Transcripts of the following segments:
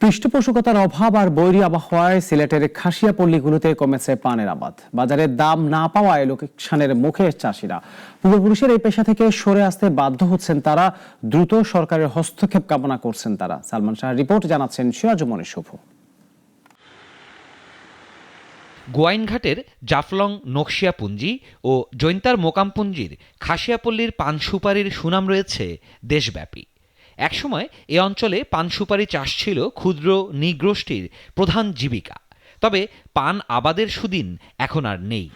পৃষ্ঠপোষকতার অভাব আর বৈরী আবহাওয়ায় সিলেটের খাসিয়া পল্লীগুলোতে কমেছে পানের আবাদ। বাজারে দাম না পাওয়ায় লোকসানের মুখে চাষিরা। পূর্বপুরুষের এই পেশা থেকে সরে আসতে বাধ্য হচ্ছেন তারা। দ্রুত সরকারের হস্তক্ষেপ কামনা করছেন তারা। সালমান শাহ রিপোর্ট, জানাচ্ছেন সিরাজুমনি শুভ। গোয়াইনঘাটের জাফলং নকশিয়াপুঞ্জি ও জৈন্তার মোকামপুঞ্জির খাসিয়াপল্লীর পান সুপারির সুনাম রয়েছে দেশব্যাপী। একসময় এ অঞ্চলে পান সুপারি চাষ ছিল ক্ষুদ্র নৃগোষ্ঠীর প্রধান জীবিকা। তবে পান আবাদের সুদিন এখন আর নেই।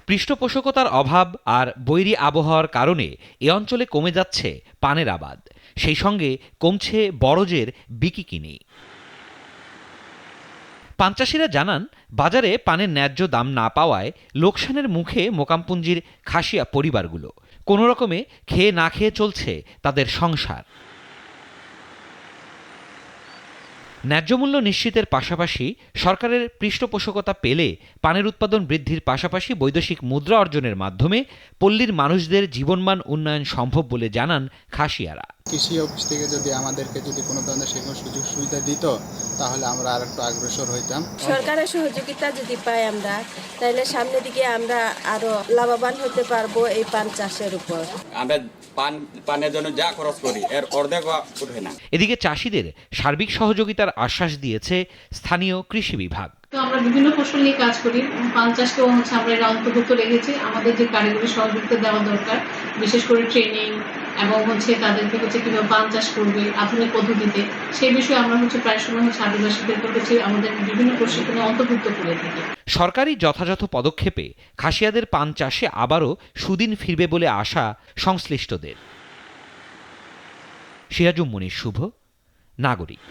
পৃষ্ঠপোষকতার অভাব আর বৈরী আবহাওয়ার কারণে এ অঞ্চলে কমে যাচ্ছে পানের আবাদ, সেই সঙ্গে কমছে বরজের বিকিকিনি। পান চাষিরা জানান, বাজারে পানের ন্যায্য দাম না পাওয়ায় লোকসানের মুখে মোকামপুঞ্জির খাসিয়া পরিবারগুলো। কোনো রকমে খেয়ে না খেয়ে চলছে তাদের সংসার। ন্যায্য মূল্য নিশ্চিতের পাশাপাশি সরকারের পৃষ্ঠপোষকতা পেলে পানের উৎপাদন বৃদ্ধির পাশাপাশি বৈদেশিক মুদ্রা অর্জনের মাধ্যমে পল্লীর মানুষদের জীবনমান উন্নয়ন সম্ভব বলে জানান খাসিয়ারা। কৃষি অফিস থেকে যদি আমাদেরকে কোনো ধরনের সেরকম সুযোগ সুবিধা দিত, তাহলে আমরা আর একটু অগ্রসর হইতাম। সরকারের সহযোগিতা যদি পাই আমরা, তাহলে সামনের দিকে আমরা আরো লাভবান হতে পারবো এই পান চাষের উপর। আমরা পানের জন্য যা খরচ করি এর অর্ধেক উঠে না। এদিকে চাষিদের সার্বিক সহযোগিতার আশ্বাস দিয়েছে স্থানীয় কৃষি বিভাগ। তো আমরা বিভিন্ন ফসল নিয়ে কাজ করি, পান চাষকেও আমরা এর অন্তর্ভুক্ত রেখেছি। আমাদের যে কারিগরি সহযোগিতা দেওয়া দরকার, বিশেষ করে ট্রেনিং এবং তাদেরকে কিভাবে পান চাষ করবে আধুনিক পদ্ধতিতে, সেই বিষয়ে আমরা প্রায় সময় আদিবাসীদের আমাদের বিভিন্ন প্রশিক্ষণে অন্তর্ভুক্ত করে থাকি। সরকারি যথাযথ পদক্ষেপে খাসিয়াদের পান চাষে আবারও সুদিন ফিরবে বলে আশা সংশ্লিষ্টদের। সিরাজুম মনির শুভ, নাগরিক।